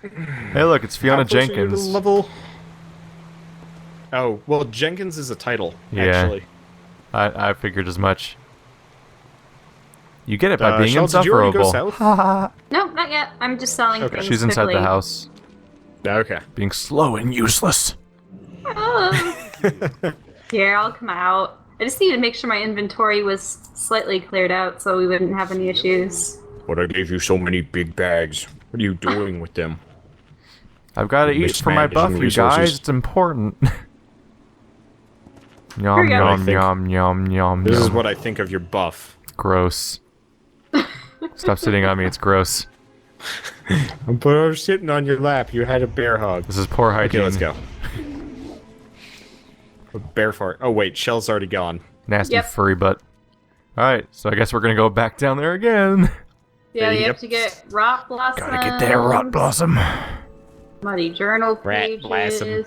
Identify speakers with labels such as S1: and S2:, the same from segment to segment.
S1: Hey, look, it's Fiona Jenkins.
S2: Level. Oh, well, Jenkins is a title,
S1: Yeah.
S2: actually.
S1: I figured as much. You get it by being
S2: Shell, did you already go
S1: insufferable.
S2: south?
S3: Nope, not yet. I'm just selling things
S1: She's inside
S3: quickly.
S1: the house,
S2: Okay.
S1: being slow and useless.
S3: Oh. Here, I'll come out. I just need to make sure my inventory was slightly cleared out so we wouldn't have any issues.
S2: But I gave you so many big bags. What are you doing with them?
S1: I've got to eat for my buff, you guys. It's important. Yum,
S3: we go.
S1: yum, yum, yum, yum,
S2: This is
S1: yum.
S2: what I think of your buff.
S1: Gross. Stop sitting on me, it's gross.
S2: But I was sitting on your lap. You had a bear hug.
S1: This is poor hygiene.
S2: Okay, let's go. A bear fart. Oh wait, Shell's already gone.
S1: Nasty
S3: Yep.
S1: furry butt. Alright, so I guess we're gonna go back down there again.
S3: Yeah, you
S2: Yep.
S3: have to get Rot Blossom.
S1: Gotta get there, Rot Blossom.
S3: Muddy Journal
S2: Rat
S3: pages.
S2: Blossom.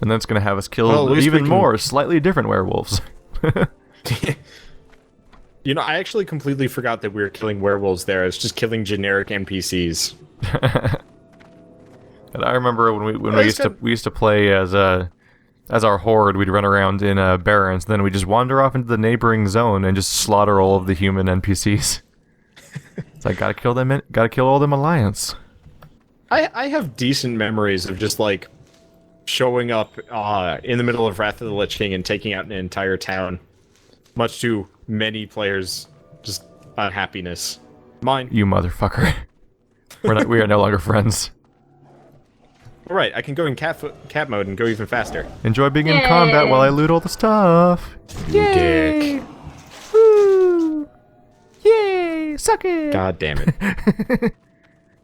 S1: And that's gonna have us kill
S2: Well, at least
S1: even
S2: we can-
S1: more slightly different werewolves.
S2: You know, I actually completely forgot that we were killing werewolves there. It's just killing generic NPCs.
S1: And I remember when we
S2: Nice
S1: used to play as our horde, we'd run around in barrens, then we'd just wander off into the neighboring zone and just slaughter all of the human NPCs. It's like gotta kill all them alliance.
S2: I have decent memories of just like showing up in the middle of Wrath of the Lich King and taking out an entire town, much to many players' just unhappiness. Mine.
S1: You motherfucker. We are no longer friends.
S2: Alright, I can go in cat mode and go even faster.
S1: Enjoy being in
S3: Yay.
S1: combat while I loot all the stuff.
S2: Dick.
S1: Woo! Yay! Suck it!
S2: God damn it.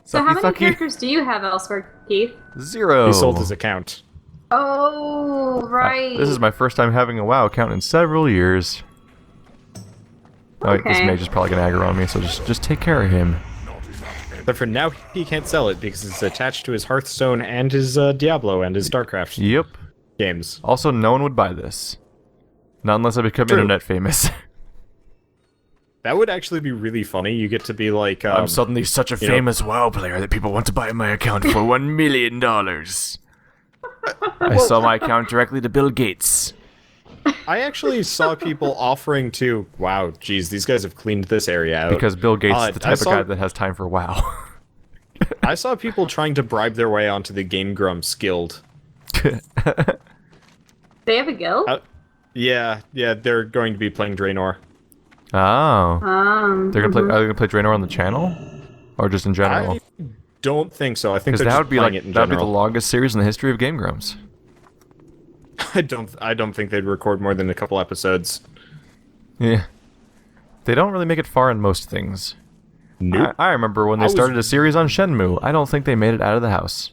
S3: So how many
S1: Sucky.
S3: characters do you have elsewhere, Keith?
S1: 0.
S2: He sold his account.
S3: Oh, right.
S1: This is my first time having a WoW account in several years. Oh, wait, this
S3: Okay.
S1: mage is probably gonna aggro on me, so just take care of him.
S2: But for now, he can't sell it because it's attached to his Hearthstone and his Diablo and his StarCraft
S1: Yep.
S2: games.
S1: Also, no one would buy this. Not unless I become
S2: True.
S1: internet famous.
S2: That would actually be really funny. You get to be like,
S1: I'm suddenly such a
S2: you know-
S1: famous WoW player that people want to buy my account for $1 million. I sell my account directly to Bill Gates.
S2: I actually saw people offering to. Wow, geez, these guys have cleaned this area out.
S1: Because Bill Gates is the
S2: I
S1: type
S2: saw-
S1: of guy that has time for WoW.
S2: I saw people trying to bribe their way onto the Game Grumps Guild.
S3: They have a guild?
S2: Yeah, they're going to be playing Draenor.
S1: Oh. They're gonna play.
S3: mhm.
S1: Are they gonna play Draenor on the channel, or just in general?
S2: I don't think so. I think
S1: Because
S2: they're
S1: that
S2: just
S1: would be
S2: playing
S1: like
S2: it in
S1: that would be the
S2: general.
S1: longest series in the history of Game Grumps.
S2: I don't think they'd record more than a couple episodes.
S1: Yeah. They don't really make it far in most things.
S2: Nope.
S1: I remember when they
S2: I was-
S1: started a series on Shenmue. I don't think they made it out of the house.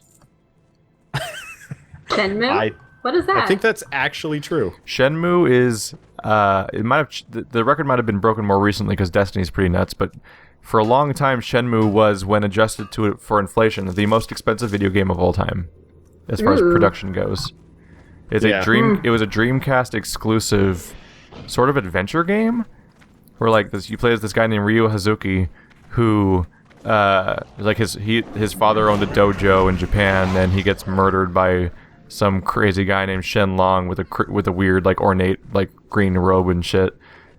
S3: Shenmue? What is that?
S2: I think that's actually true.
S1: Shenmue is it might have the record might have been broken more recently because Destiny's pretty nuts, but for a long time Shenmue was, when adjusted to it for inflation, the most expensive video game of all time as far as
S3: Ooh.
S1: production goes. It's
S2: Yeah.
S1: It was a Dreamcast exclusive sort of adventure game where like you play as this guy named Ryo Hazuki who like his father owned a dojo in Japan and he gets murdered by some crazy guy named Shen Long with a weird like ornate like green robe and shit,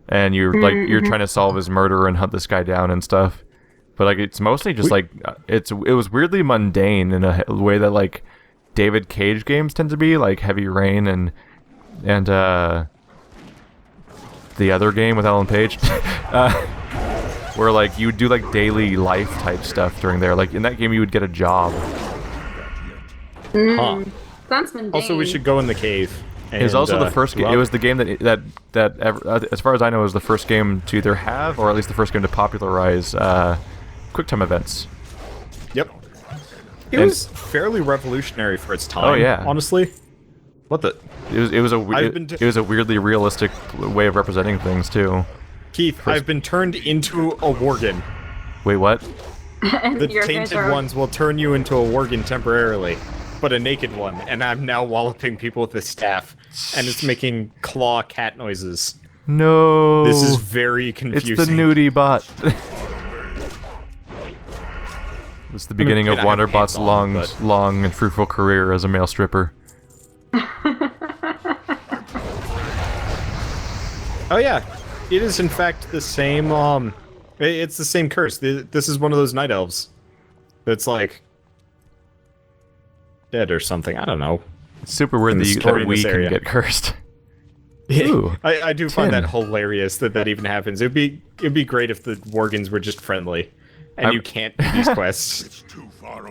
S1: and you're trying to solve his murder and hunt this guy down and stuff. But like it's mostly just like it was weirdly mundane in a way that like David Cage games tend to be, like Heavy Rain and the other game with Alan Page, where like you would do like daily life type stuff during there. Like in that game you would get a job.
S2: Huh.
S3: Sounds mundane.
S2: Also, we should go in the cave.
S1: It was also the first game. It was the game that as far as I know, was the first game to either have, or at least the first game to popularize QuickTime events.
S2: Yep. It
S1: And-
S2: was fairly revolutionary for its time.
S1: Oh, yeah.
S2: Honestly. What the?
S1: It was a weirdly realistic way of representing things too.
S2: Keith, I've been turned into a worgen.
S1: Wait, what?
S3: And
S2: The
S3: your
S2: tainted
S3: hands are-
S2: ones will turn you into a worgen temporarily, but a naked one, and I'm now walloping people with a staff, and it's making claw cat noises.
S1: No.
S2: This is very
S1: It's
S2: confusing.
S1: the nudie bot. It's the beginning of
S2: I have
S1: Wanderbot's
S2: pants on, but-
S1: long and fruitful career as a male stripper.
S2: Oh yeah, it is in fact the same. It's the same curse. This is one of those night elves. That's like dead or something. I don't know.
S1: It's super weird
S2: In the
S1: that
S2: story in
S1: we
S2: this
S1: can
S2: area.
S1: get cursed.
S2: Yeah, I do find
S1: tin.
S2: that hilarious that even happens. It'd be great if the worgens were just friendly, and you can't do these quests.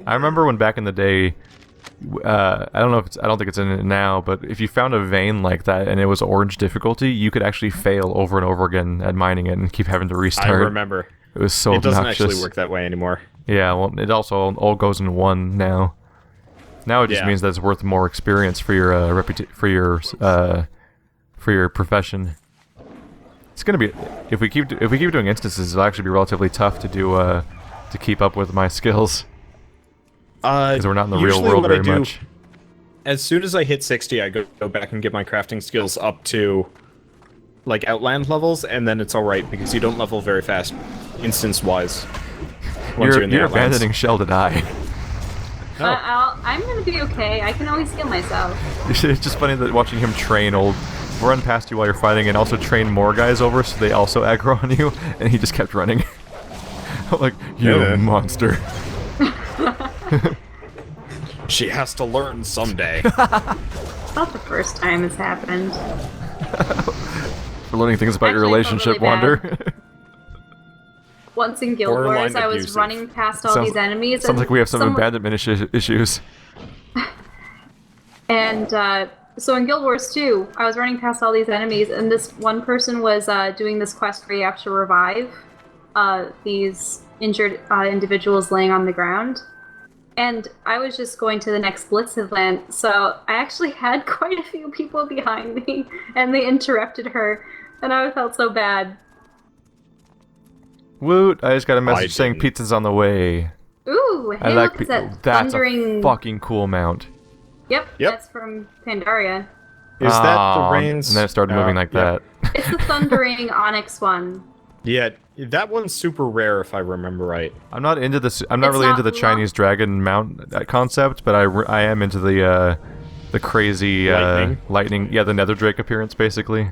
S1: I remember when back in the day, I don't think it's in it now, but if you found a vein like that and it was orange difficulty, you could actually fail over and over again at mining it and keep having to restart.
S2: I remember.
S1: It was so
S2: It doesn't
S1: obnoxious.
S2: actually work that way anymore.
S1: Yeah, well, it also all goes in one now. Now it just
S2: Yeah.
S1: means that it's worth more experience for your for your profession. It's gonna be if we keep doing instances, it'll actually be relatively tough to do to keep up with my skills because we're not in the real
S2: Usually
S1: world
S2: what I
S1: very
S2: do-
S1: much.
S2: As soon as I hit 60, I go back and get my crafting skills up to like Outland levels, and then it's alright because you don't level very fast, instance-wise. Once you're in the
S1: You're
S2: Outlands.
S1: abandoning Shell to die.
S3: I'm gonna be okay. I can always heal myself.
S1: It's just funny that watching him train run past you while you're fighting and also train more guys over so they also aggro on you, and he just kept running. I'm like, you
S2: Yeah.
S1: monster.
S2: She has to learn someday.
S3: It's not the first time it's happened.
S1: For learning things about your
S3: Actually, I felt
S1: relationship,
S3: really
S1: Wander.
S3: Once in Guild
S2: Borderline
S3: Wars, I was
S2: abusive.
S3: running past all these enemies.
S1: Sounds
S3: and
S1: like we have some
S3: someone-
S1: abandonment issues.
S3: And so in Guild Wars 2, I was running past all these enemies, and this one person was doing this quest where you have to revive these injured individuals laying on the ground. And I was just going to the next Blitz event, so I actually had quite a few people behind me, and they interrupted her, and I felt so bad.
S1: Woot! I just got a message saying
S2: didn't.
S1: pizza's on the way.
S3: Ooh,
S1: I
S3: hey,
S1: like
S3: look, it's that
S1: That's
S3: thundering...
S1: a fucking cool mount.
S3: Yep,
S2: Yep.
S3: that's from Pandaria.
S2: Is that the
S1: Aw,
S2: rains?
S1: And then it started moving like
S2: yeah.
S1: that.
S3: It's the thundering Onyx one.
S2: Yeah, that one's super rare if I remember right.
S1: I'm not into this. I'm not
S3: It's
S1: really
S3: not
S1: into the Chinese dragon mount concept, but I am into the crazy lightning. Yeah, the Nether Drake appearance basically.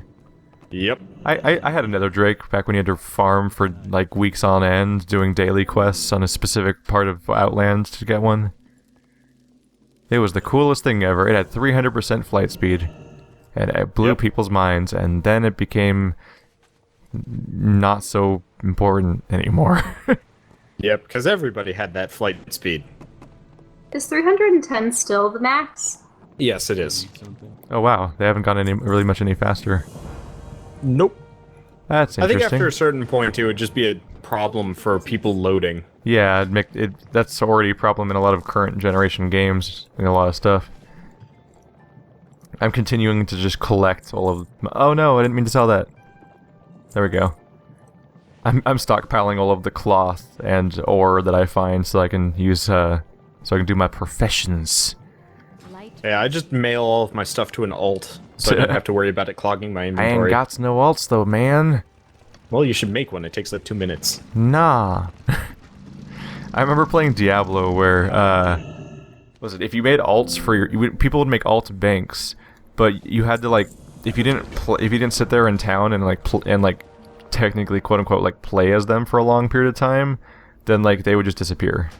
S2: Yep.
S1: I had a Nether Drake back when you had to farm for like weeks on end doing daily quests on a specific part of Outland to get one. It was the coolest thing ever. It had 300% flight speed, and it blew
S2: Yep.
S1: people's minds. And then it became not so important anymore.
S2: Yep, because everybody had that flight speed.
S3: Is 310 still the max?
S2: Yes, it is.
S1: Oh wow, they haven't gone really much any faster.
S2: Nope.
S1: That's
S2: I think
S1: interesting.
S2: after a certain point, it would just be a problem for people loading.
S1: Yeah, that's already a problem in a lot of current generation games and a lot of stuff. I'm continuing to just collect all of. Oh no, I didn't mean to sell that. There we go. I'm stockpiling all of the cloth and ore that I find so I can use so I can do my professions.
S2: Yeah, I just mail all of my stuff to an alt, so I don't have to worry about it clogging my
S1: I
S2: inventory.
S1: ain't got no alts though, man.
S2: Well, you should make one. It takes like 2 minutes.
S1: Nah. I remember playing Diablo where, was it, if you made alts for your, people would make alt banks, but you had to like, if you didn't sit there in town and like, technically quote unquote like play as them for a long period of time, then like they would just disappear.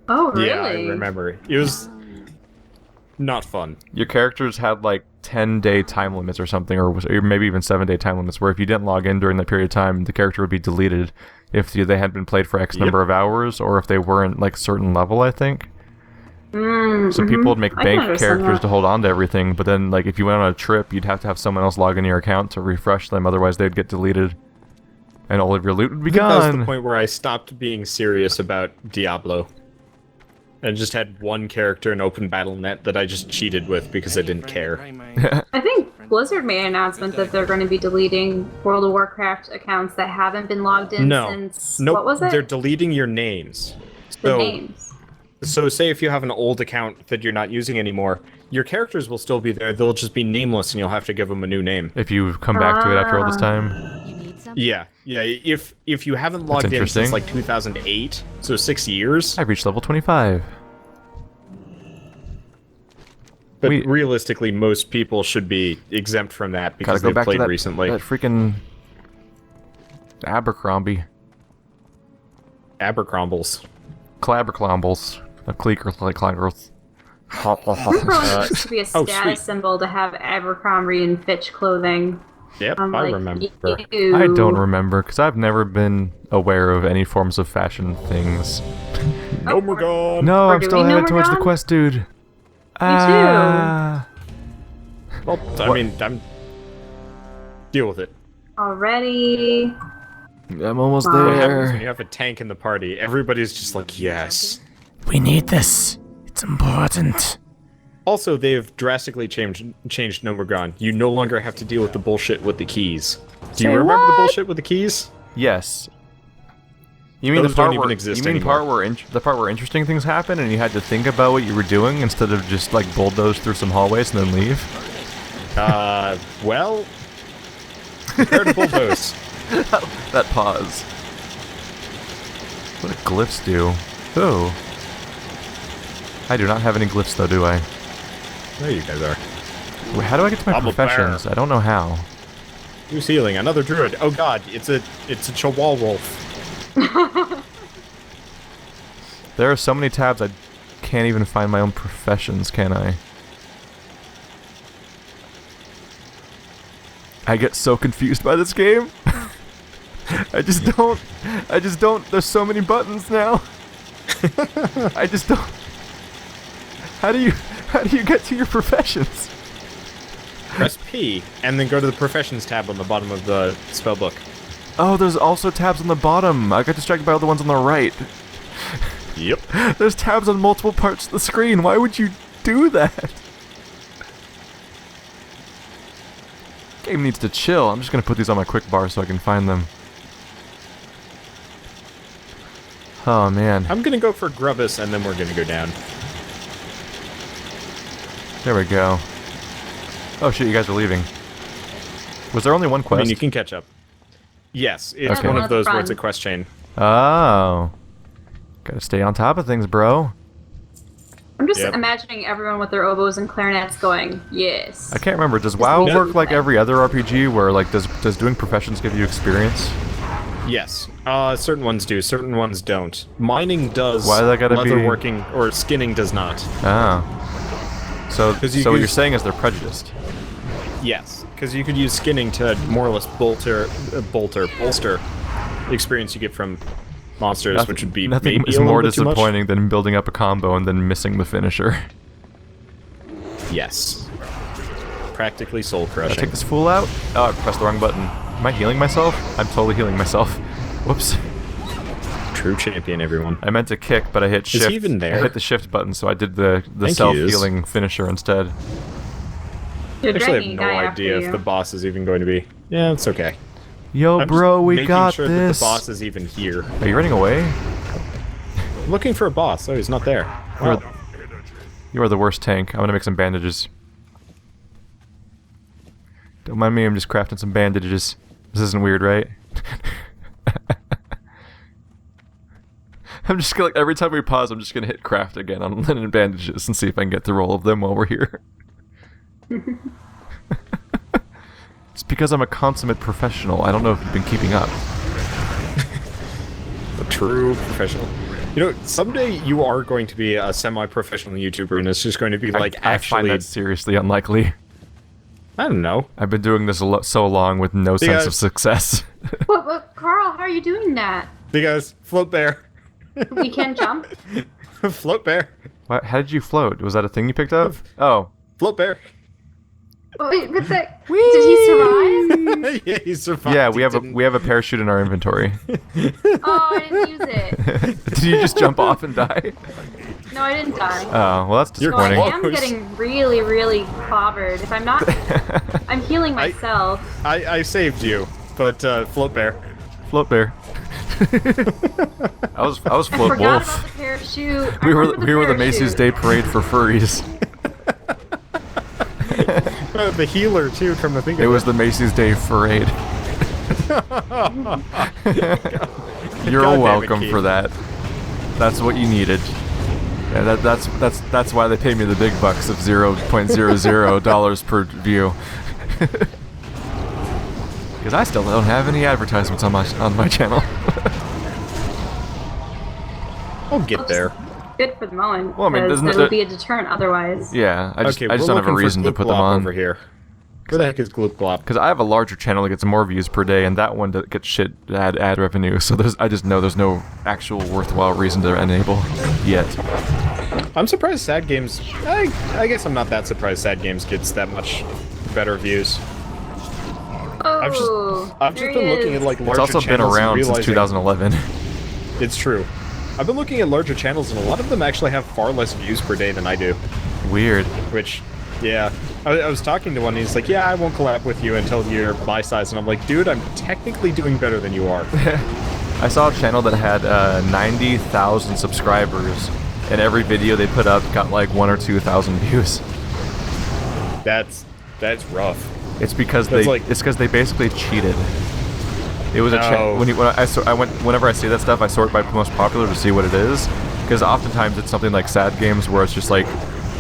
S3: Oh, really?
S2: Yeah, I remember. It was not fun.
S1: Your characters had like 10-day time limits or something, or maybe even 7-day time limits, where if you didn't log in during that period of time, the character would be deleted if they had been played for X number of hours, or if they weren't like certain level, I think. So people would make
S3: I can
S1: bank
S3: understand
S1: characters
S3: that.
S1: to hold on to everything, but then like if you went on a trip, you'd have to have someone else log into your account to refresh them, otherwise they'd get deleted. And all of your loot would be
S2: That was the
S1: gone.
S2: point where I stopped being serious about Diablo. And just had one character in open battle net that I just cheated with because I didn't care.
S3: I think Blizzard made an announcement that they're going to be deleting World of Warcraft accounts that haven't been logged in
S2: No.
S3: since...
S2: Nope,
S3: What was it?
S2: they're deleting your names.
S3: The names.
S2: So say if you have an old account that you're not using anymore, your characters will still be there, they'll just be nameless and you'll have to give them a new name.
S1: If you come back to it after all this time.
S2: Yeah. If you haven't logged in
S1: interesting.
S2: since like 2008, so 6 years.
S1: I've reached level 25.
S2: But realistically, most people should be exempt from that because
S1: Gotta go
S2: they've
S1: back
S2: played
S1: to that,
S2: recently.
S1: that freaking Abercrombie.
S2: Abercrombles.
S1: Claberclombles. A Cleaker like Clangers.
S3: It should be a status symbol to have Abercrombie and Fitch clothing.
S2: Yep,
S3: I'm
S2: I
S3: like,
S2: remember.
S3: ew.
S1: I don't remember, because I've never been aware of any forms of fashion things.
S2: Gnomeregan!
S1: No,
S3: We're
S1: I'm still
S3: doing
S1: headed towards the
S3: Gnomeregan?
S1: quest, dude. Me
S2: Well, I mean, deal with it.
S3: Already.
S1: I'm almost
S3: What
S2: What happens when
S1: there.
S2: you have a tank in the party? Everybody's just like, yes.
S1: We need this. It's important.
S2: Also, they've drastically changed Gnomeregan. You no longer have to deal with the bullshit with the keys. Do you remember the bullshit with the keys?
S1: Yes. You mean
S2: Those
S1: the part
S2: don't even
S1: where
S2: exist
S1: you mean
S2: anymore.
S1: the part where interesting things happen and you had to think about what you were doing instead of just like bulldoze through some hallways and then leave?
S2: Well, compared to bulldoze.
S1: That pause. What do glyphs do? Oh. I do not have any glyphs though, do I?
S2: There you guys are.
S1: Wait, how do I get to my
S2: I'm a
S1: professions?
S2: bear.
S1: I don't know how.
S2: Who's healing? Another druid. Oh god, it's a chihuahua wolf.
S1: There are so many tabs I can't even find my own professions, can I? I get so confused by this game. I just don't. There's so many buttons now. I just don't. How do you get to your professions?
S2: Press P, and then go to the professions tab on the bottom of the spellbook.
S1: Oh, there's also tabs on the bottom. I got distracted by all the ones on the right.
S2: Yep.
S1: There's tabs on multiple parts of the screen. Why would you do that? Game needs to chill. I'm just gonna put these on my quick bar so I can find them. Oh man.
S2: I'm gonna go for Grubbus, and then we're gonna go down.
S1: There we go. Oh shit, you guys are leaving. Was there only one
S2: I
S1: quest?
S2: mean, you can catch up. Yes, it's
S1: Okay.
S2: one
S3: One
S2: of those
S3: at the
S2: where it's a
S3: front.
S2: quest chain.
S1: Oh. Gotta stay on top of things, bro.
S3: I'm just
S2: Yep.
S3: imagining everyone with their oboes and clarinets going, yes.
S1: I can't remember. Does WoW
S3: leave
S1: work
S3: it
S1: like
S3: there.
S1: every other RPG where like does doing professions give you experience?
S2: Yes. Certain ones do, certain ones don't. Mining does.
S1: Why that gotta be-
S2: leatherworking or skinning does not.
S1: Oh. So
S2: 'Cause you
S1: so what you're
S2: use-
S1: saying is they're prejudiced.
S2: Yes, because you could use skinning to more or less bolster the experience you get from monsters, which would be
S1: Nothing
S2: maybe
S1: is
S2: a little
S1: more
S2: bit too much.
S1: disappointing than building up a combo and then missing the finisher.
S2: Yes. Practically soul
S1: Did I
S2: crushing.
S1: take this fool out? Oh, I pressed the wrong button. Am I healing myself? I'm totally healing myself. Whoops.
S2: True champion, everyone.
S1: I meant to kick, but I hit shift.
S2: he even there?
S1: I hit the shift button, so I did the
S2: he is.
S1: self-healing finisher instead.
S3: You're
S2: Actually, I
S3: dragging
S2: have
S3: a
S2: no
S3: guy
S2: idea
S3: after
S2: if the
S3: you.
S2: boss is even going to be. Yeah, it's okay.
S1: Yo,
S2: I'm
S1: bro,
S2: just
S1: we
S2: making
S1: got
S2: sure
S1: this.
S2: that the boss is even here.
S1: Are you running away?
S2: I'm looking for a boss. Oh, he's not there. Wow.
S1: You are the worst tank. I'm gonna make some bandages. Don't mind me, I'm just crafting some bandages. This isn't weird, right? I'm just gonna, every time we pause, I'm just gonna hit craft again on linen bandages and see if I can get through all of them while we're here. It's because I'm a consummate professional. I don't know if you've been keeping up.
S2: A true professional. You know, someday you are going to be a semi-professional YouTuber, and it's just going to be like
S1: I find
S2: actually.
S1: that seriously unlikely.
S2: I don't know.
S1: I've been doing this so long with no sense of
S2: guys.
S1: success.
S3: But Carl, how are you doing that?
S2: Because float bear,
S3: We can't jump?
S2: float bear,
S1: What, how did you float? Was that a thing you picked up? Oh.
S2: float bear.
S3: Wait, but did he survive?
S2: Yeah, he survived.
S1: Yeah,
S2: He didn't-
S1: we have a parachute in our inventory.
S3: Oh, I didn't use it.
S1: Did you just jump off and die?
S3: No, I didn't die.
S1: Oh, well that's
S2: You're
S3: So I
S1: disappointing.
S3: am
S2: close.
S3: getting really, really clobbered. If I'm not, I'm healing myself.
S2: I saved you, but float bear.
S1: Float bear. I was
S3: I
S1: float
S3: forgot
S1: wolf.
S3: about the parachute. I
S1: We were
S3: remember
S1: the Macy's
S3: parachute.
S1: Day Parade for furries.
S2: The healer too. Come to think
S1: It
S2: of
S1: was the Macy's Day Parade. You're
S2: God damn it,
S1: welcome
S2: Keith.
S1: for that. That's what you needed. Yeah, that's why they pay me the big bucks of $0.00 per view. Because I still don't have any advertisements on my channel.
S2: I'll get there.
S3: Good for the moment.
S1: Well, I mean,
S3: because
S1: doesn't
S3: it'll
S1: it-
S3: be a deterrent otherwise.
S1: Yeah, I just
S2: Okay,
S1: don't
S2: we're
S1: have a
S2: looking for
S1: reason to put them
S2: Gloop Glop
S1: on.
S2: over here. Where the heck is Gloop Glop?
S1: Because I have a larger channel that gets more views per day, and that one that gets shit ad revenue. So I just know there's no actual worthwhile reason to enable yet.
S2: I'm surprised Sad Games... I guess I'm not that surprised Sad Games gets that much better views.
S3: Oh,
S2: I've just been looking at like
S1: It's
S2: larger
S1: also been
S2: channels and
S1: around since
S2: realizing-
S1: 2011.
S2: It's true. I've been looking at larger channels, and a lot of them actually have far less views per day than I do.
S1: Weird.
S2: Which, yeah. I was talking to one, and he's like, yeah, I won't collab with you until you're my size. And I'm like, dude, I'm technically doing better than you are.
S1: I saw a channel that had 90,000 subscribers, and every video they put up got like 1,000 or 2,000 views.
S2: That's rough.
S1: It's because they basically cheated. It was a
S2: No.
S1: whenever I see that stuff, I sort by most popular to see what it is, because oftentimes it's something like Sad Games where it's just like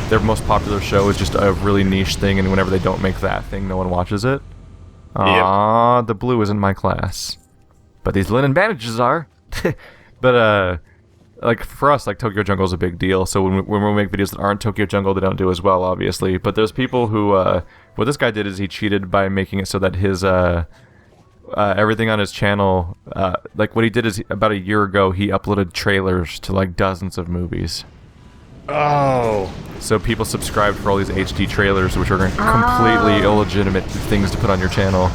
S1: their most popular show is just a really niche thing, and whenever they don't make that thing, no one watches it. Ah, the blue isn't my class, but these linen bandages are. But like for us, like Tokyo Jungle is a big deal. So when we make videos that aren't Tokyo Jungle, they don't do as well, obviously. But there's people who what this guy did is he cheated by making it so that his everything on his channel, like what he did is about a year ago he uploaded trailers to like dozens of movies.
S2: Oh.
S1: So people subscribed for all these HD trailers, which are completely illegitimate things to put on your channel.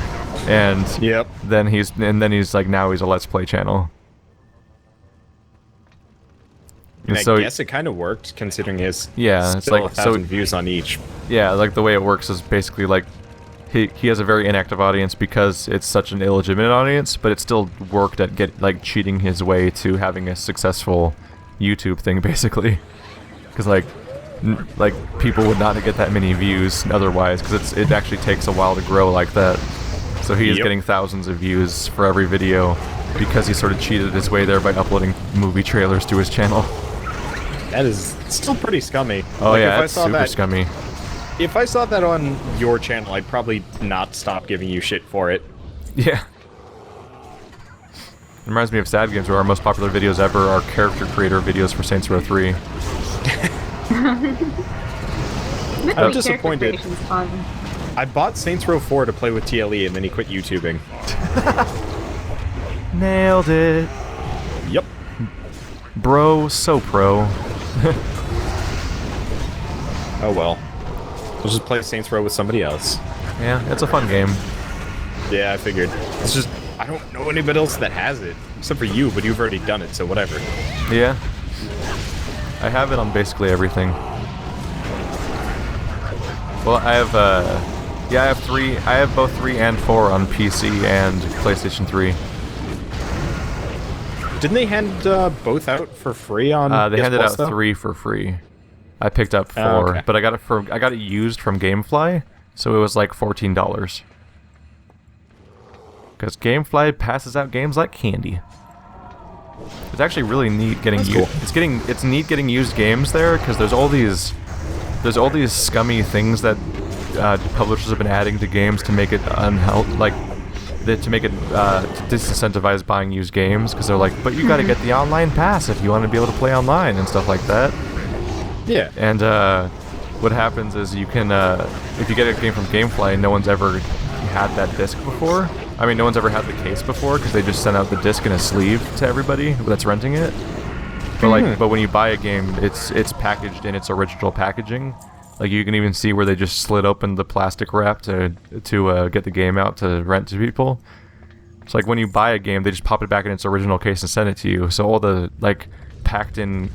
S1: And
S2: Yep.
S1: then he's like, now he's a Let's Play channel.
S2: And
S1: so
S2: I guess it kind of worked, considering his
S1: Yeah, it's
S2: still
S1: like-
S2: 1,000 views on each.
S1: yeah, like the way it works is basically like he has a very inactive audience because it's such an illegitimate audience, but it still worked at cheating his way to having a successful YouTube thing, basically. Because like people would not get that many views otherwise, because it actually takes a while to grow like that. So he is getting thousands of views for every video because he sort of cheated his way there by uploading movie trailers to his channel.
S2: That is still pretty scummy.
S1: Oh
S2: Like,
S1: yeah,
S2: if I
S1: it's
S2: saw
S1: super
S2: that,
S1: scummy.
S2: If I saw that on your channel, I'd probably not stop giving you shit for it.
S1: Yeah. It reminds me of Sad Games, where our most popular videos ever are character creator videos for Saints Row 3.
S2: I'm disappointed. I bought Saints Row 4 to play with TLE, and then he quit YouTubing.
S1: Nailed it.
S2: Yep.
S1: Bro, so pro.
S2: Oh well. We'll just play Saints Row with somebody else.
S1: Yeah, it's a fun game.
S2: Yeah, I figured. It's just, I don't know anybody else that has it. Except for you, but you've already done it, so whatever.
S1: Yeah. I have it on basically everything. Well, I have, yeah, I have 3. I have both 3 and 4 on PC and PlayStation 3.
S2: Didn't they hand both out for free on
S1: They
S2: PS
S1: handed
S2: Plus,
S1: out
S2: though?
S1: 3 for free. I picked up 4,
S2: okay.
S1: but I got it used from GameFly, so it was like $14. Because GameFly passes out games like candy. It's actually really neat getting
S2: That's
S1: used.
S2: cool.
S1: It's neat getting used games there because there's all these scummy things that publishers have been adding to games to make it to make it to disincentivize buying used games, because they're like, but you got to get the online pass if you want to be able to play online and stuff like that.
S2: Yeah.
S1: And what happens is you can, if you get a game from GameFly, no one's ever had that disc before. I mean, no one's ever had the case before because they just sent out the disc in a sleeve to everybody that's renting it. But but when you buy a game, it's packaged in its original packaging. Like you can even see where they just slid open the plastic wrap to get the game out to rent to people. It's like when you buy a game, they just pop it back in its original case and send it to you. So all the packed in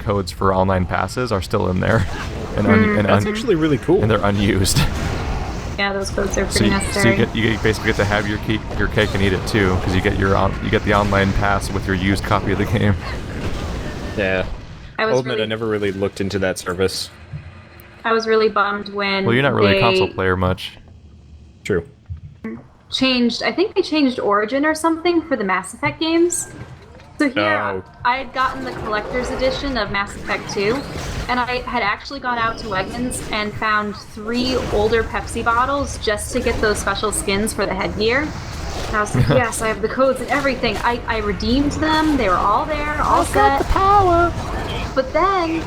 S1: codes for online passes are still in there, and
S2: That's actually really cool.
S1: and they're unused.
S3: Yeah, those codes are
S1: So
S3: pretty
S1: you
S3: necessary.
S1: basically get to have your cake and eat it too, because you get the online pass with your used copy of the game.
S2: Yeah.
S3: I
S2: I'll
S3: was
S2: admit,
S3: really,
S2: I never really looked into that service.
S3: I was really bummed when
S1: Well, you're not really a
S3: they-
S1: console player much.
S2: True.
S3: changed. I think they changed Origin or something for the Mass Effect games. So here, I had gotten the collector's edition of Mass Effect 2, and I had actually gone out to Wegmans and found 3 older Pepsi bottles just to get those special skins for the headgear. And I was like, yes, I have the codes and everything. I redeemed them. They were all there, all set.
S1: Got the power.
S3: But then,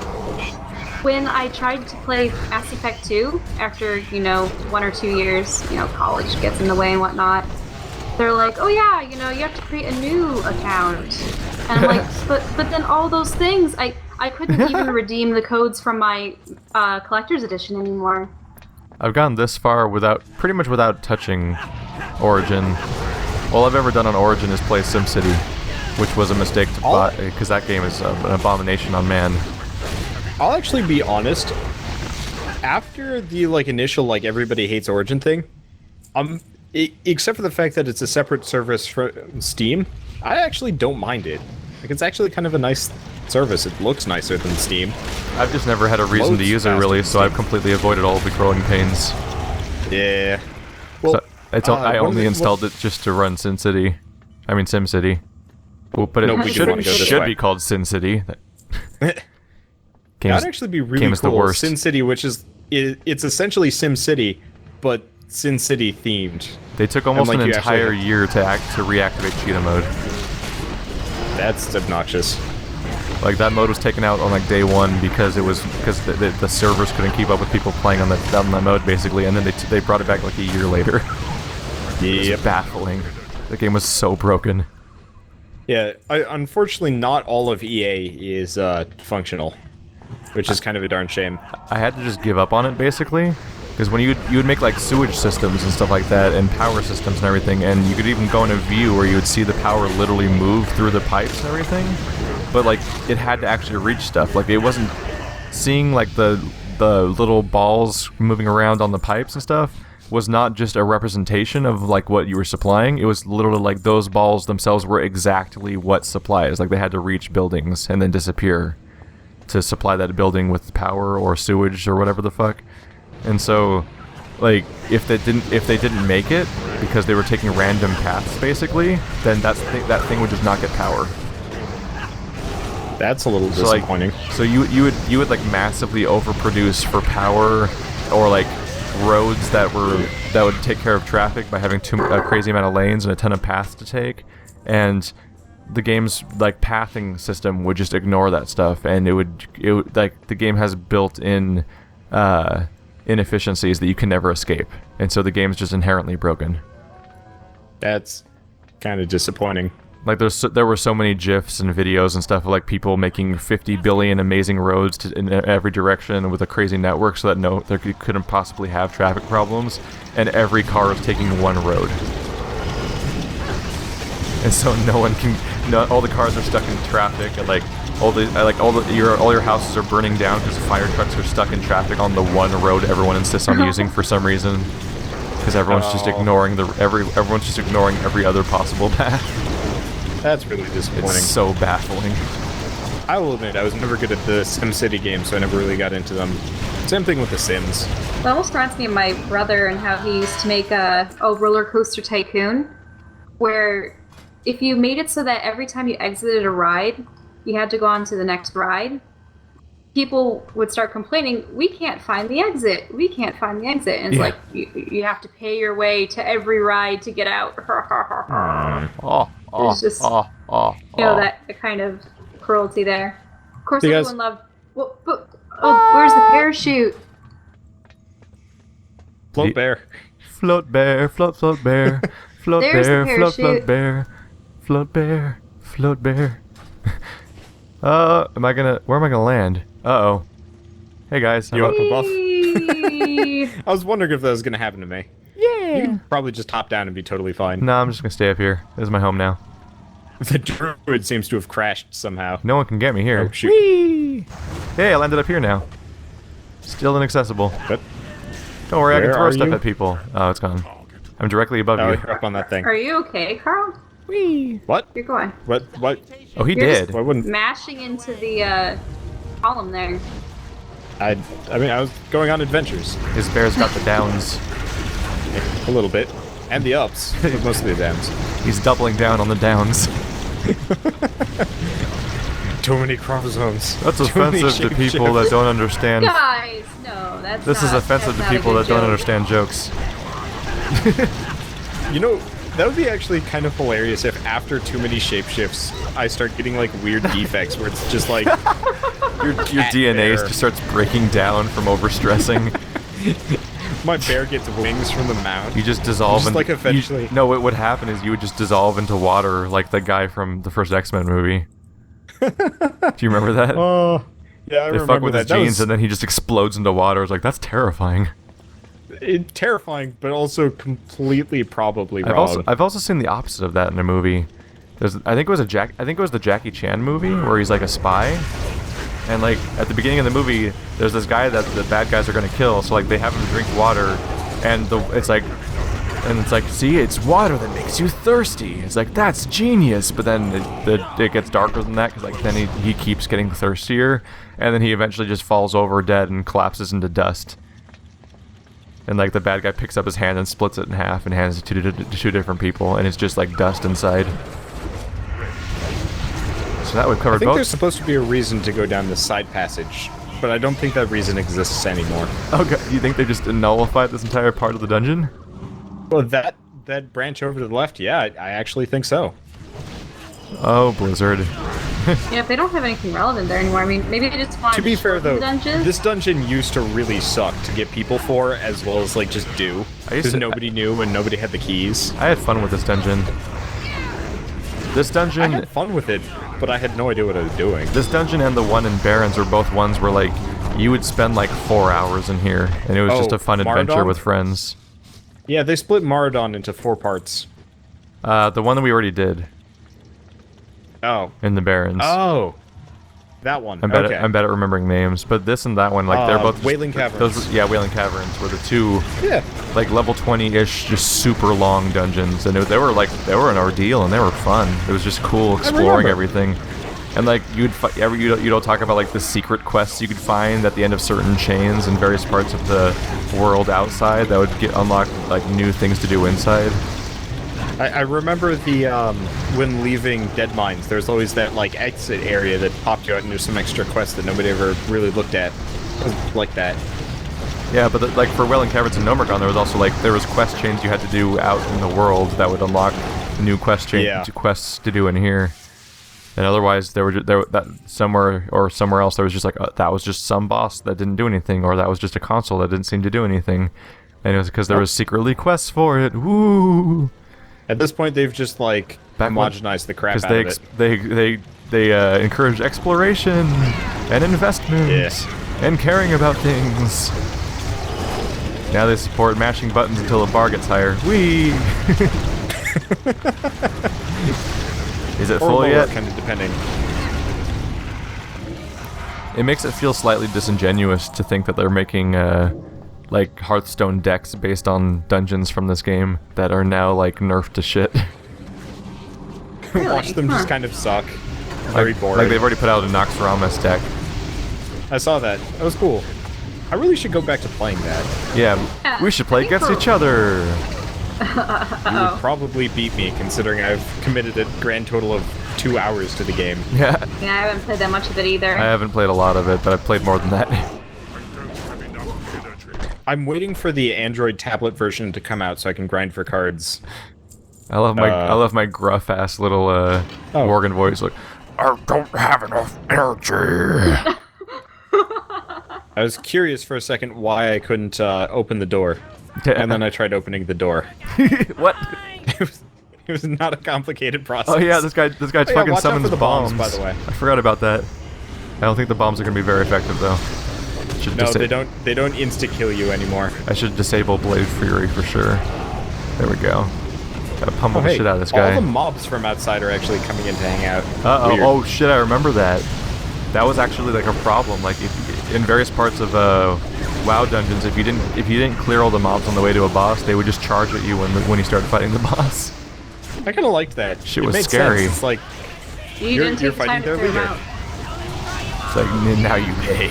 S3: when I tried to play Mass Effect 2, after, 1 or 2 years, college gets in the way and whatnot, they're like, oh yeah, you have to create a new account. And I'm like, but then all those things, I couldn't even redeem the codes from my collector's edition anymore.
S1: I've gone this far pretty much without touching Origin. All I've ever done on Origin is play SimCity, which was a mistake to buy, because that game is an abomination on man.
S2: I'll actually be honest. After the initial everybody hates Origin thing, except for the fact that it's a separate service from Steam, I actually don't mind it. It's actually kind of a nice service. It looks nicer than Steam.
S1: I've just never had a reason to use it really, so I've completely avoided all the growing pains.
S2: Yeah. Well,
S1: so I only installed it just to run SimCity. I mean SimCity. But it should be called SimCity.
S2: That'd actually be really cool.
S1: The worst.
S2: SimCity, which it's essentially SimCity, but SimCity themed.
S1: They took almost an entire year to reactivate cheetah mode.
S2: That's obnoxious.
S1: That mode was taken out on day 1 because the servers couldn't keep up with people playing on that mode basically, and then they brought it back a year later. It was baffling. The game was so broken.
S2: Yeah, unfortunately, not all of EA is functional, which is kind of a darn shame.
S1: I had to just give up on it basically. Because when you would make sewage systems and stuff like that, and power systems and everything, and you could even go in a view where you would see the power literally move through the pipes and everything, but it had to actually reach stuff. It wasn't seeing the little balls moving around on the pipes and stuff was not just a representation of what you were supplying. It was literally those balls themselves were exactly what supplies. They had to reach buildings and then disappear to supply that building with power or sewage or whatever the fuck. And so, if they didn't make it because they were taking random paths, basically, then that thing would just not get power.
S2: That's a little disappointing.
S1: So you would massively overproduce for power, or roads that would take care of traffic by having a crazy amount of lanes and a ton of paths to take, and the game's pathing system would just ignore that stuff, and it would the game has built-in inefficiencies that you can never escape, and so the game's just inherently broken.
S2: That's kind of disappointing.
S1: There were so many GIFs and videos and stuff of people making 50 billion amazing roads in every direction with a crazy network so that you couldn't possibly have traffic problems, and every car is taking one road. And so all the cars are stuck in traffic, and all your houses are burning down because fire trucks are stuck in traffic on the one road everyone insists on using for some reason, because everyone's just ignoring every other possible path.
S2: That's really disappointing.
S1: It's so baffling.
S2: I will admit, I was never good at the SimCity games, so I never really got into them. Same thing with The Sims.
S3: It almost reminds me of my brother and how he used to make a roller coaster tycoon, where if you made it so that every time you exited a ride, you had to go on to the next ride, people would start complaining, we can't find the exit, we can't find the exit. And it's you have to pay your way to every ride to get out. It's just, that kind of cruelty there. Of course, everyone loved, where's the parachute?
S2: Float bear.
S1: Float bear, float bear, float bear, float bear, float bear, float bear. Where am I gonna land? Uh-oh. Hey guys.
S2: You up above? I was wondering if that was gonna happen to me.
S1: Yeah.
S2: You can probably just hop down and be totally fine.
S1: No, I'm just gonna stay up here. This is my home now.
S2: The druid seems to have crashed somehow.
S1: No one can get me here.
S2: Oh, shoot.
S1: Whee! Hey, I landed up here now. Still inaccessible.
S2: But
S1: don't worry, I can throw stuff at people. Oh, it's gone. I'm directly above you.
S2: You're up on that thing.
S3: Are you okay, Carl?
S1: Whee!
S2: What?
S3: You're going.
S2: What?
S1: Oh, he
S3: You're
S1: did.
S3: just mashing into the column there.
S2: I was going on adventures.
S1: His bear's got the downs.
S2: A little bit. And the ups, but mostly the downs.
S1: He's doubling down on the downs.
S2: Too many chromosomes.
S1: That's
S2: Too many
S1: offensive to people that don't understand.
S3: Guys, no, that's
S1: This is offensive to people that don't understand jokes.
S2: You know, that would be actually kind of hilarious if after too many shapeshifts, I start getting like weird defects where it's just like
S1: Your DNA just starts breaking down from overstressing.
S2: my bear gets wings from the mount.
S1: You just dissolve
S2: Just,
S1: into...
S2: like, eventually-
S1: No, what would happen is you would just dissolve into water like the guy from the first X-Men movie. Do you remember that?
S2: Oh, yeah, I
S1: They
S2: remember
S1: fuck with his
S2: that.
S1: genes and then he just explodes into water. It's like, that's terrifying.
S2: Terrifying, but also completely probably wrong.
S1: I've also seen the opposite of that in a movie. I think it was the Jackie Chan movie where he's like a spy, and like at the beginning of the movie, there's this guy that the bad guys are gonna kill. So like they have him drink water, and it's like, see, it's water that makes you thirsty. It's like, that's genius. But then it gets darker than that because like then he keeps getting thirstier, and then he eventually just falls over dead and collapses into dust. And like the bad guy picks up his hand and splits it in half and hands it to two different people, and it's just like dust inside. So that would cover
S2: I think
S1: both.
S2: there's supposed to be a reason to go down this side passage, but I don't think that reason exists anymore.
S1: Okay, you think they just nullified this entire part of the dungeon?
S2: Well, that branch over to the left, yeah, I actually think so.
S1: Oh, Blizzard.
S3: Yeah, if they don't have anything relevant there anymore, I mean, maybe they just want
S2: To be fair, though,
S3: dungeons.
S2: this dungeon used to really suck to get people for, as well as like just do, because nobody knew and nobody had the keys.
S1: I had fun with this dungeon. This
S2: I
S1: dungeon,
S2: had fun with it, but I had no idea what I was doing.
S1: this dungeon and the one in Barrens are both ones where like you would spend like 4 hours in here, and it was just a fun adventure
S2: Maradon?
S1: with friends.
S2: Yeah, they split Maradon into 4 parts.
S1: The one that we already did
S2: Oh.
S1: in the Barrens.
S2: Oh. That one.
S1: I'm bad,
S2: okay.
S1: I'm bad at remembering names, but this and that one, like they're both
S2: Wailing Caverns.
S1: Wailing Caverns were the two,
S2: Yeah.
S1: like level 20-ish, just super long dungeons, and they were an ordeal, and they were fun. It was just cool exploring
S2: remember.
S1: everything, and like you'd talk about like the secret quests you could find at the end of certain chains in various parts of the world outside that would unlock like new things to do inside.
S2: I remember the, when leaving Dead Mines, there's always that, like, exit area that popped you out into some extra quests that nobody ever really looked at. It was like that.
S1: Yeah, but like for Wailing Caverns and Gnomeregan, there was also like quest chains you had to do out in the world that would unlock new quests to do in here. And otherwise, that somewhere else there was just like that was just some boss that didn't do anything, or that was just a console that didn't seem to do anything, and it was because there was secretly quests for it. Woo!
S2: At this point, they've just, like, homogenized the crap out of it.
S1: They encourage exploration and investment and caring about things. Now they support mashing buttons until the bar gets higher. Whee! Is it full yet?
S2: Kind of depending.
S1: It makes it feel slightly disingenuous to think that they're making like Hearthstone decks based on dungeons from this game that are now like nerfed to shit.
S3: Really?
S2: Watch them just kind of suck. Very boring.
S1: Like they've already put out a Noxramas deck.
S2: I saw that. That was cool. I really should go back to playing that.
S1: Yeah, we should play against each other.
S2: You would probably beat me, considering I've committed a grand total of 2 hours to the game.
S1: Yeah.
S3: Yeah, I haven't played that much of it either.
S1: I haven't played a lot of it, but I've played more than that.
S2: I'm waiting for the Android tablet version to come out so I can grind for cards.
S1: I love my gruff ass little Worgen voice, like, I don't have enough energy.
S2: I was curious for a second why I couldn't open the door, and then I tried opening the door.
S1: What?
S2: It was not a complicated process.
S1: Oh yeah, this guy
S2: Oh, yeah,
S1: fucking
S2: watch out
S1: summons
S2: for the bombs, by the way.
S1: I forgot about that. I don't think the bombs are gonna be very effective though.
S2: No, they don't. They don't insta kill you anymore.
S1: I should disable Blade Fury for sure. There we go. Gotta pummel the shit out of this guy.
S2: All the mobs from outside are actually coming in to hang out.
S1: Uh-oh.
S2: Weird.
S1: Oh shit, I remember that. That was actually like a problem. Like in various parts of WoW dungeons, if you didn't clear all the mobs on the way to a boss, they would just charge at you when you started fighting the boss.
S2: I kind of liked that.
S1: Shit
S2: it
S1: was
S2: made
S1: scary.
S2: Sense. It's like
S3: You didn't
S2: you're
S3: take the
S2: fighting
S3: time to
S2: their
S3: clear 'em
S2: leader.
S3: out.
S1: It's like, now you pay.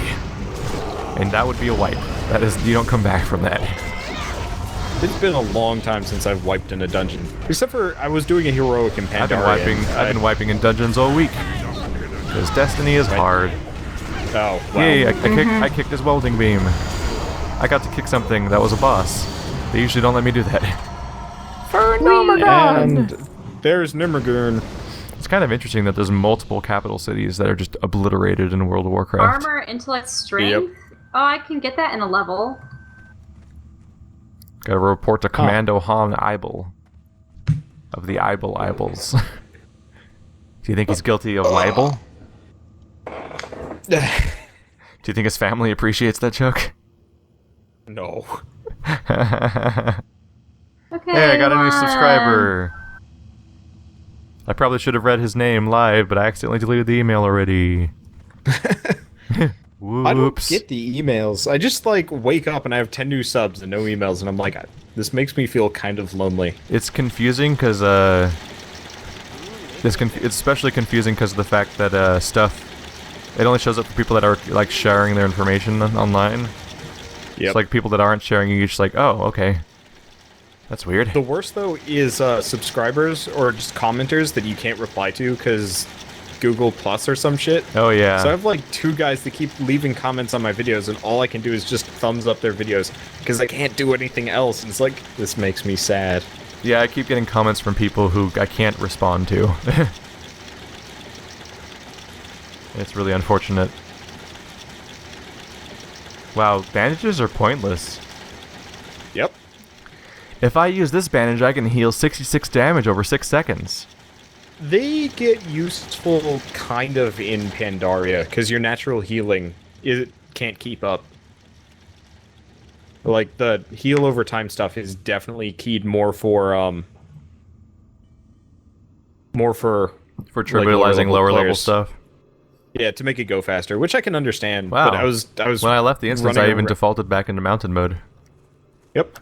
S1: And that would be a wipe. That is, you don't come back from that.
S2: It's been a long time since I've wiped in a dungeon. Except for I was doing a heroic in Pandaria.
S1: I've been wiping in dungeons all week. Because Destiny is hard.
S2: Oh, wow.
S1: Yay, I kicked his welding beam. I got to kick something that was a boss. They usually don't let me do that. For Gnomeregan!
S2: And there's Gnomeregan.
S1: It's kind of interesting that there's multiple capital cities that are just obliterated in World of Warcraft.
S3: Armor, intellect, strength.
S2: Yep.
S3: Oh, I can get that in a level.
S1: Gotta report to Commando Han Eibel. Of the Eibels. Do you think he's guilty of libel? Do you think his family appreciates that joke?
S2: No.
S3: Okay.
S1: Hey, I got a new subscriber. I probably should have read his name live, but I accidentally deleted the email already. Whoops.
S2: I don't get the emails. I just, like, wake up and I have 10 new subs and no emails, and I'm like, this makes me feel kind of lonely.
S1: It's confusing because, it's especially confusing because of the fact that, it only shows up for people that are, like, sharing their information online.
S2: Yep.
S1: It's like people that aren't sharing, you're just like, oh, okay. That's weird.
S2: The worst, though, is subscribers or just commenters that you can't reply to because Google Plus or some shit.
S1: Oh, yeah.
S2: So I have, like, 2 guys that keep leaving comments on my videos, and all I can do is just thumbs up their videos because I can't do anything else. And it's like, this makes me sad.
S1: Yeah, I keep getting comments from people who I can't respond to. It's really unfortunate. Wow, bandages are pointless.
S2: Yep.
S1: If I use this bandage, I can heal 66 damage over 6 seconds.
S2: They get useful kind of in Pandaria, because your natural healing can't keep up. Like, the heal over time stuff is definitely keyed more for
S1: trivializing lower level stuff.
S2: Yeah, to make it go faster, which I can understand.
S1: Wow.
S2: But I was
S1: when I left the instance, I even
S2: running
S1: defaulted back into mountain mode.
S2: Yep.